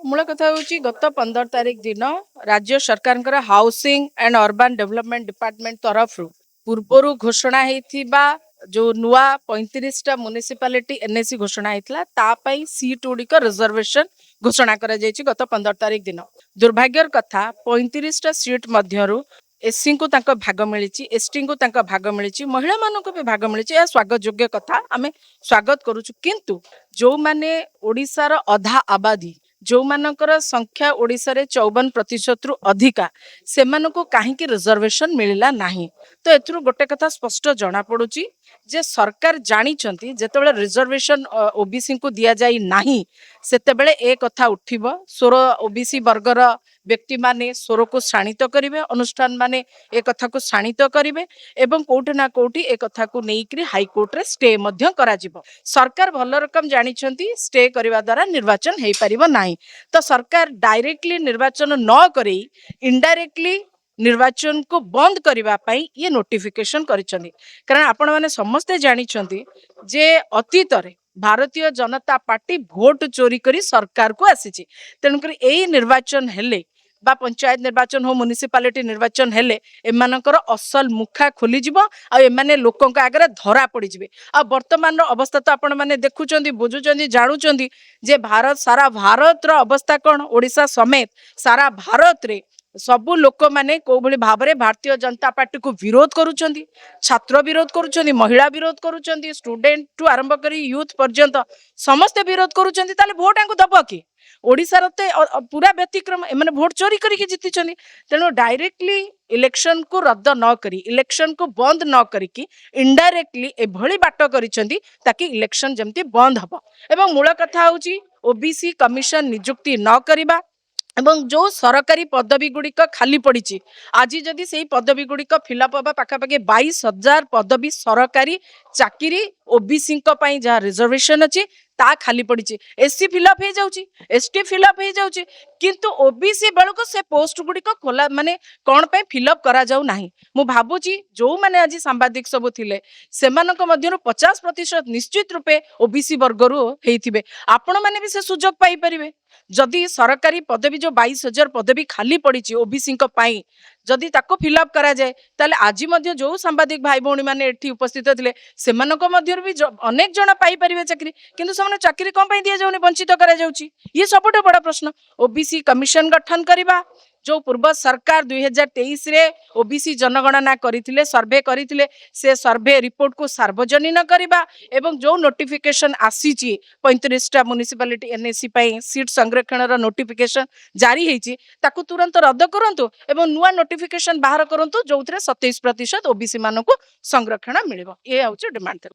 मूल कथा हूँ गत 15 तारिख दिन राज्य सरकार housing and urban development department तरफ पूर्वर घोषणा होता जो नुआ 35टा म्युनिसिपालिटी एनएसी घोषणा होता सीट गुड़िक रिजर्वेशन घोषणा कर गत 15 तारिख दिन दुर्भाग्यर कथा 35टा सीट मध्यरु एससी को भाग मिली एसटी को भाग मिली महिला मानक भी भाग मिली स्वागत योग्य कथा आम स्वागत करुचु किंतु जो माने ओडिशार अधा आबादी जो मानकर संख्या ओडिशा रे 54% रु अधिका से मानको कहीं रिजर्वेशन मिलला नहीं तो एथुरु गोटे कथा स्पष्ट जना पड़ुची जे सरकार जानिचंती जेतेबेले रिजर्वेशन ओबीसी को दिया जाई नहीं सेतेबेले ए कथा उठिबो सोर ओबीसी वर्गर व्यक्ति माने स्वर को शाणित करेंगे अनुष्ठान माने ए कथा को शाणित करेंगे एवं कोठी ना कोठी ए कथा को नेइकरी हाईकोर्ट रे स्टे मध्य करा जिवो सरकार भल रकम जानिछंती स्टे करबा द्वारा निर्वाचन हेई परिबो नाही तो सरकार डायरेक्टली निर्वाचन न करी इनडायरेक्टली निर्वाचन को बंद करबा पई ये नोटिफिकेशन करिसंती कारण आपण माने समस्ते जानिछंती जे अतीत रे भारतीय जनता पार्टी भोट चोरी करी सरकार को आसीची तेणुकर यही निर्वाचन हेले बा पंचायत निर्वाचन हो म्युनिसिपालिटी निर्वाचन हेले एमानकर असल मुखा खोली जिवो आ एमाने लोकंक आगे धरा पड़ी जिवे आ वर्तमान अवस्था तो आपण माने देखुचंदी बुझुचंदी जानुचंदी जे भारत सारा भारत रो अवस्था कोन ओडिशा समेत सारा भारत रे सबु लोक माने को भली भाबरे भारतीय जनता पार्टी को विरोध करुचंदी छात्र विरोध करुचंदी महिला विरोध करुचंदी स्टूडेंट टू आरंभ करी यूथ पर्यंत समस्त विरोध करुचंदी ताले भोट आंको दबो की ओडिसा ते पूरा व्यतिक्रम एमाने भोट चोरी करिके जीतिचंदी तेणु डायरेक्टली इलेक्शन को रद्द न करी इलेक्शन को बंद न करिकी इनडायरेक्टली एभली बाट करिचंदी ताकि इलेक्शन जेमती बंद हबो एवं मूल कथा होची ओबीसी कमिशन नियुक्ति न करिबा एवं जो सरकारी पदवी गुड़िक खाली पड़ी आज जदि से पदवी गुड़िक फिलअप हवा पाखापाखि 22,000 पदवी सरकारी चाकरी ओबीसी जहाँ रिजर्वेशन अच्छी ता खाली पड़ी एससी फिलअप हो जाउची एसटी फिलअप हो जाउची किंतु ओबीसी बेलको से पोस्ट गुड़िक खोला माने कौन पे फिलअप करा जाऊ नाही मु भाबुची जो माने आज सांबादिक सब थिले सेमानक मध्यरु 50% निश्चित रूपे ओबीसी वर्गरु हेइथिबे आपण माने भी से सुजोग पाई परिबे जदि सरकारी पदवी जो 22,000 पदवी खाली पड़ी ओबीसी जदि ताको फिलअप करा जाए ताले आज मध्य जो सांबादिक भाई भौणी माने एठी उपस्थित थिले सेमानक मध्यरु भी अनेक जण पाई परिबे चाकरी किंतु सेमाने चाकरी कोन पई दिया जाउनी वंचित करा जाउची ये सबुठ बड़ा प्रश्न ओबीसी कमिशन गठन करिबा जो पूर्व सरकार 2023 रे ओबीसी जनगणना करिथिले सर्वे करिथिले से सर्वे रिपोर्ट को सार्वजनीन करिबा एवं जो नोटिफिकेशन आसीची 35टा म्युनिसिपालिटी एनएसी पई सीट संरक्षण रो नोटिफिकेशन जारी हेची ताकू तुरंत रद्द करंतु एवं नुआ नोटिफिकेशन बाहर करंतु जोथरे 27% ओबीसी मानको संरक्षण मिलिबो ए आउची डिमांड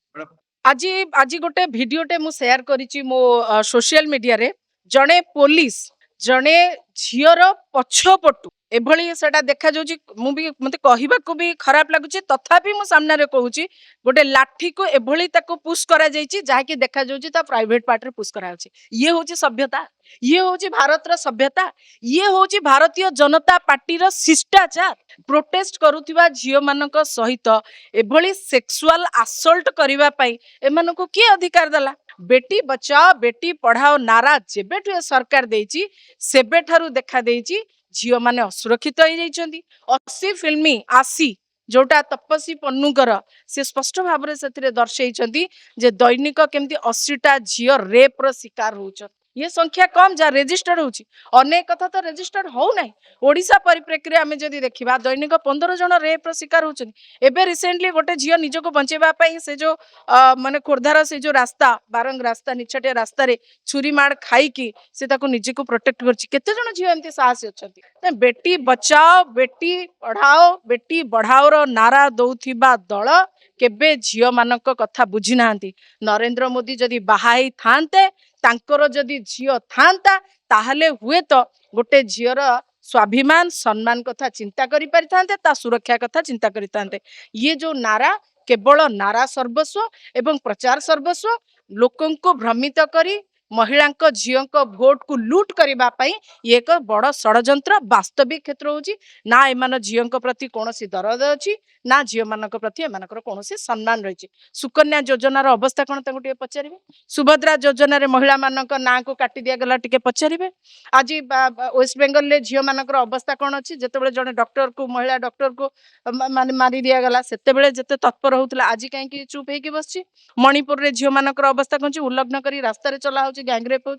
आज आज गोटे भिडियोटे मु शेयर करिची मो सोशल मीडिया रे जणे पुलिस जणे झीर पछपटू एभली सेटा देखा जाउची मु भी मते कहिबाको भी खराब लागुची तथापि मु सामने रे कहूची गोटे लाठी को एभली ताको पुश करा जाईची जहा कि देखा जाउची ता प्राइवेट पार्ट रे पुश करा जाउची ये होची सभ्यता ये होची भारत रा सभ्यता ये होची भारतीय जनता पार्टी रा शिष्टाचार प्रोटेस्ट करुथिबा झियो मानक सहित एभली सेक्सुअल असल्ट करिवा पई एमानको के अधिकार दला बेटी बचाओ बेटी पढ़ाओ नारा जेबेठु सरकार देइची सेबेठारु देखा देइची झियो माने असुरक्षित होई जाइछंती 80 फिल्मी आसी जोटा तपस्वी पन्नुकर से स्पष्ट भाव में से दर्शाई जे दैनिक केमती 80टा झियो रेप रो शिकार होउछ ये संख्या कम जहाँ रेजिस्टर्ड होची अनेक कथा तो रेजिस्टर्ड हो नाही ओडिशा परिप्रेक्षी आम जदि देखा दैनिक 15 जन रेप रो शिकार होचनी एबे रिसेंटली गोटे झियो निजको बंचेबा पई से जो माने खोर्धार से जो रास्ता बारंग रास्ता निछटिया रास्ता रे छुरी मार खाई की से ताको निजे को प्रोटेक्ट करछि केते जन झियो एमती साहसी अछंती बेटी बचाओ बेटी बढ़ाओ रो नारा दउथिबा दल केबे झियो मानक कथा बुझी नांती नरेंद्र मोदी जदि बाहाई थांते तांकर जदि झियो थांता ताहले हुए तो गोटे झियर स्वाभिमान सम्मान कथा चिंता करि परिथांते ता सुरक्षा कथा चिंता करिथांते ये जो नारा केवल नारा सर्वस्व एवं प्रचार सर्वस्व लोकन को भ्रमित करी महिला झील भोट को लुट करने ये एक बड़ षड्यंत्र वास्तविक क्षेत्र होची ना एमान झील प्रति कौन दरद अच्छी ना झील मान प्रति एम कौन सम्मान रही। सुकन्या योजनार अवस्था कौन टे पचारे सुभद्रा योजन महिला मान ना को काटी दिगला टे पचारे आज वेस्ट बेंगल झील मान अवस्था कौन अच्छी जिते जड़े डॉक्टर को महिला डॉक्टर को माने मारी दिगला से जिते तत्पर होता आज कहीं चुप हो बस मणिपुर रे झील मान अवस्था कौन उल्लग्न कर रास्तार चला हो गैंगरेप हो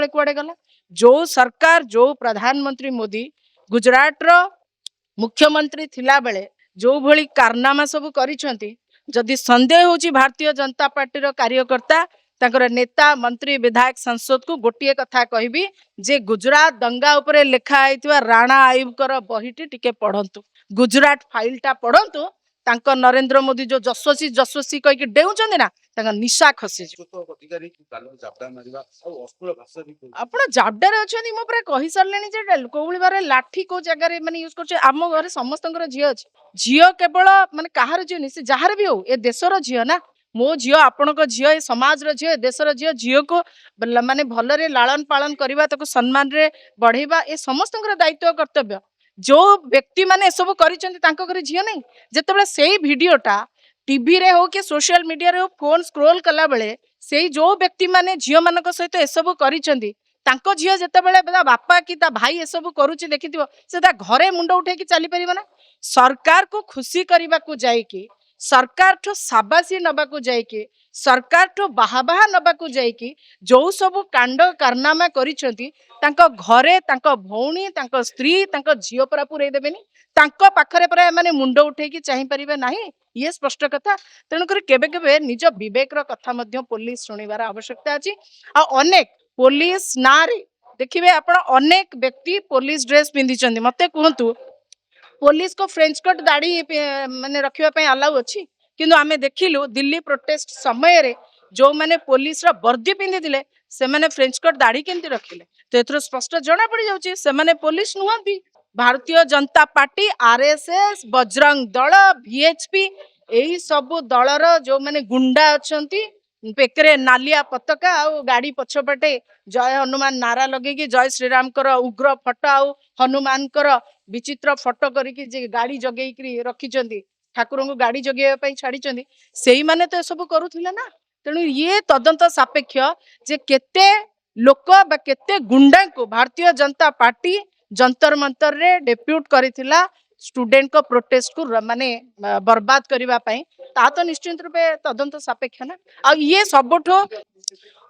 कुआडे गला जो सरकार जो प्रधानमंत्री मोदी गुजरात रो मुख्यमंत्री थिला बेले जो भली कारनामा सब करिसेंती जदि संदेह होची भारतीय जनता पार्टी रो कार्यकर्ता ताकर नेता मंत्री विधायक सांसद को गोटे कथा कहबी जे गुजरात दंगा उपरे लेखा आइतवा राणा आयुबकर बहीटी टिके पढ़ंतु गुजरात फाइलटा पढ़ंतु तांको नरेंद्र मोदी जो जस्वसी जस्वसी कह के डेउचंदी ना तांको निशा खसी आपण जाबडार अछंदी मो पूरा कहि सरलेनी जे कोउली बारे लाठी को जगह रे माने यूज करछे आम घरे समस्तंकर झियो अछि झियो केवल माने काहार झियो नि से जहार भी हो ए देशर झियो ना मो झियो आपणक झियो ए समाज रो झियो देशर झियो झियो को माने भलरे लालन पालन करबा ताको सम्मान रे बढ़ेबा ए समस्तंकर दायित्व कर्तव्य जो व्यक्ति माने सब करिसेंती तांको घरे झियो नै जेतेबेले सेही वीडियोटा टीवी रे हो कि सोशल मीडिया रे हो फोन स्क्रोल कला बेले सेही जो व्यक्ति माने झियो मानक सहित ए सब करिसेंती तांको झियो जेतेबेले बापा कि ता भाई ए सब करूची देखिथिबो से ता घरे मुंड उठे कि चली परिबो ना सरकार को खुशी करबा को जाई कि सरकार ठो साबासी नबा को जाई कि सरकार ठो बाहा नबा को जाई कि जो सब कांड कारनामा करिसेंती तांको घरे तांको भौणी तांको स्त्री तांको झियो परा पुरै देबेनी तांको पाखरे परा माने मुंड उठे कि चाहि परिबे नाही ये स्पष्ट कथा तेणु कर केबे केबे निज विवेक रो कथा मध्य पुलिस सुनिबार आवश्यकता अछि आ अनेक पुलिस नारे देखिबे आपण अनेक व्यक्ति पुलिस ड्रेस पिंदी चंदी मते कहंतु पुलिस को फ्रेंच कट दाढ़ी माने रखिबा पय अलाउ अछि किंतु आमे देखिलु दिल्ली प्रोटेस्ट समय रे जो माने पुलिस रो वर्दी पिंदी दिले से माने फ्रेंच कट दाढ़ी केंति रखिले तो एथरो स्पष्ट जणा पड़ी जाउची से माने police नुहंती Bharatiya Janata party RSS Bajrang Dal VHP एही सब दलर जो माने गुंडा अछंती पेकरे नालिया पताका आ गाड़ी पछपटे जय हनुमान नारा लगे कि जय श्रीराम कर उग्र फटो आ हनुमान कर विचित्र फटो करिकी जे गाड़ी जगेई रखी ठाकुर को गाड़ी जगेवा छाड़ी से माने तो सब करुथिले ना तेणु ये तदंत सापेक्ष जे केते लोक बा केते गुंडा को भारतीय जनता पार्टी जंतर मंतर रे डेप्यूट करिथिला स्टूडेंट को प्रोटेस्ट को माने बर्बाद करबा पई ता तो निश्चित रूपे तदंत सापेक्ष ना आ ये सबठो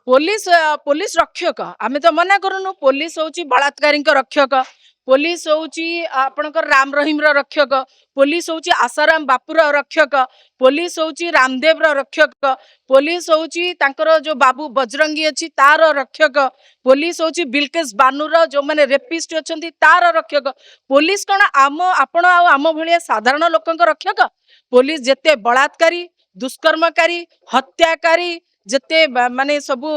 पुलिस पुलिस रक्षक आमे तो मना करनु पुलिस होची बलात्कारी रक्षक पुलिस होची आपनकर राम रहीम रो रक्षक पुलिस होची आसाराम बापूर रक्षक पुलिस होची रामदेव रो रक्षक पुलिस होची तांकर जो बाबू बजरंगी अछि तार रक्षक पुलिस होची बिलकेश बानूर जो माने रेपिस्ट अछंती तार रक्षक पुलिस कोन आम आपण आ आम भलिया साधारण लोकंक रक्षक पुलिस जेते बलात्कारी दुष्कर्मकारी हत्याकारी जेते माने सबु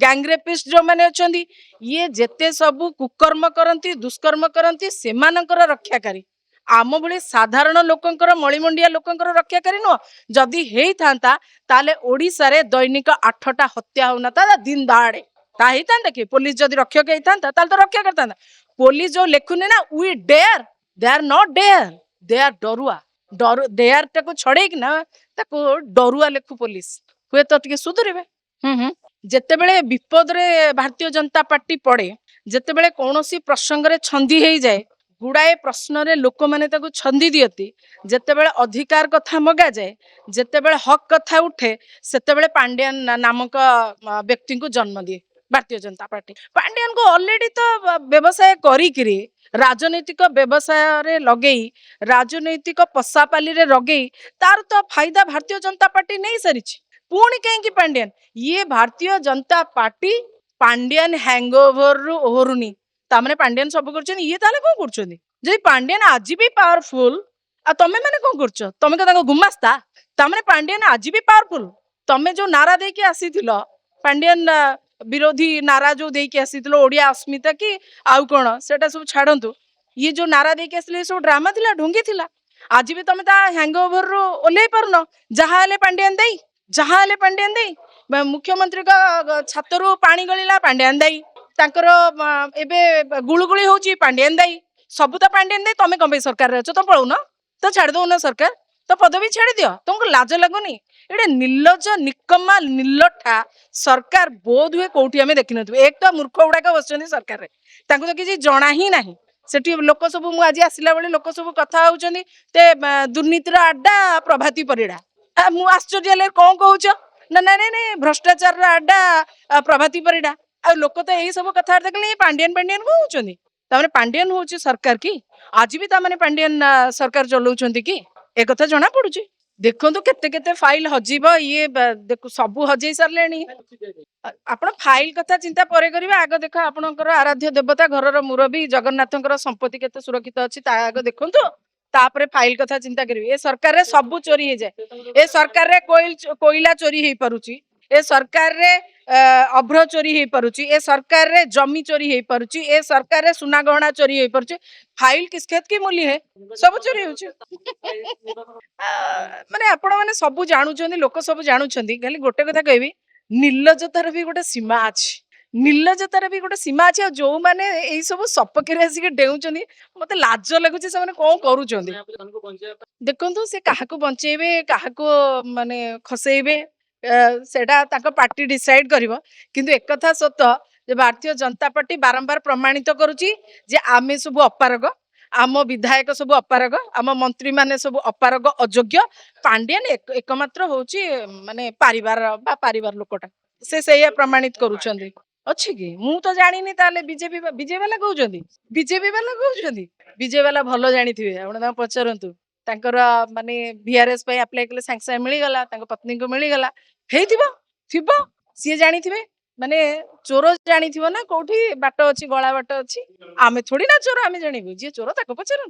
गैंगरेपिस्ट जो माने अछंती ये जेते सबु कुकर्म करंती दुष्कर्म करंती सेमानकर रक्षाकारी आम भली साधारण लोकंकर मळिमंडिया लोकंकर रक्षाकारी नो जदि हेई थांता ताले ओडिसा रे दैनिक 8टा हत्या होनता दिन दाड़े ता हेई थांता कि पुलिस जदि रक्षक हेई थांता ताल तो रक्षा करता पुलिस जो लेखुने ना we dare they are not dare they are डरुआ डेयर टाको छड़े कि ना ताको डरुआ लेखु पुलिस हुए तो टिके सुधुरिबे जेतेबेले विपद रे भारतीय जनता पार्टी पड़े जेतेबेले कोनोसी प्रसंग रे छंदी हेई जाए गुड़ाए प्रश्न रे लोक माने ताको छंदी दियती जेतेबेले अधिकार कथा मगा जाए जेतेबेले हक कथा उठे सेतेबेले पांड्यान नामक व्यक्ति को जन्म दिए भारतीय जनता पार्टी पांड्यान को ऑलरेडी तो व्यवसाय करी राजनैतिक व्यवसाय रे लगेई राजनैतिक पसापाली रे लगेई तार तो फायदा भारतीय जनता पार्टी नहीं सारी पुणी कहीं पांड्यान ये भारतीय जनता पार्टी पांड्यान हैंगओवर रु ओहरुनी तामने पांड्यान सब करछन ये ताले कोन करछन जे पांड्यान आज भी पावरफुल आ तमे माने कोन करछ तमे का ताको गुमास्ता तामने पांड्यान आज भी पावरफुल तमे जो नारा दे के आसीथिलो पांड्यान विरोधी नारा जो दे के आसीथिलो ओडिया अस्मिता की आउ कोन सेटा सब छाडंतु ये जो नारा दे के आसले सब ड्रामा थिला ढोंगी थिला आज भी तमे ता हैंगओवर रु ओले परनो जहाले पांड्यान देई मुख्यमंत्री छातरू पानी गलिला पांड्यान दाई तांकर एबे गुळुगुळी होची पांड्यान दाई सब तो पांड्यान दाई तमे कम सरकार अछ तो पळौ न तो छाड़ दो न सरकार तो पदवी छाड़ी दियो तुमको लाज लगुनी एडे निर्लज निकम्मा निर्लठा सरकार बोध हुए कोठी हमें देखि नथु एक तो मूर्ख गुड़ाक बसछन्ती सरकार रे तांको तो किछि जणा ही नाही सेठी लोक सब मु आज आसिला बेले लोक सब कथा होउछन्ती ते दुर्नीतिर अड्डा प्रभाती परिडा मु आश्चर्य ले कोन कहउछ ना ना ना भ्रष्टाचार अड्डा प्रभाती परिडा आ लोक तो यही सब कथा देखले पांड्यान पांड्यान कहउछन्ती तामने पांड्यान होउछ सरकार की आज भी तामने पांड्यान सरकार चलाउछन्ती की ए कथा जना पडुची देखो केते केते फाइल हजीब ये देखो सबू हजई सारे आपण फाइल कथा चिंता परे करिवे आग देखो आपणकर आराध्य देवता घरर मुरबी जगन्नाथंकर संपत्ति केते सुरक्षित अछि ता आग देखंतु तापरे फाइल कथा चिंता करिवे ए सरकार रे सबू चोरी हे जाय ए सरकार रे कोइला चोरी हे परुची ए सरकार रे अभ्र चोरी हे परुची ए सरकार रे जमी चोरी हे परुची ए सरकार रे सुना गहना चोरी हे परुची फाइल किस खेत की मूल्य है सब चोरी होची माने आपण माने सब जानुछन्ती लोक सब जानुछन्ती खाली गोटे कथा कहबी निर्लजतार भी गोटे सीमा अछि निर्लजतार भी गोटे सीमा अछि जो माने एई सब सपकेरे आसी डेउछन्ती मते लाज लागुची से माने कोन करूछन्ती देखंतु से काहाको बंचेबे काहाको माने खसेबे सेटा ताको पार्टी डिसाइड करिवो किंतु एक कथा सत्य जे भारतीय जनता पार्टी बारंबार प्रमाणित करूची जे आमे सब अपारग आम विधायक सब अपारग आम मंत्री माने सब अपारग अयोग्य पांड्यान एकमात्र होची माने पारिवार लोकटा से प्रमाणित करूछन्ती अछि कि मु तो जानिनी ताले बीजेपी वाला कहउछन्ती बीजेपी वाला भलो जानिथिबे आपण पचारंतु तांकर माने बीआरएस पे अप्लाई कले सांग सांग मिली गला तांको पत्नी को मिली गला हेइथिबो थिबो सी जानिथिबे माने चोर जानिथिबो ना कोठी बाट अछि गळा बाट अछि आमे थोड़ी ना चोर आमे जानिबु जे चोर ताको पचारंतु।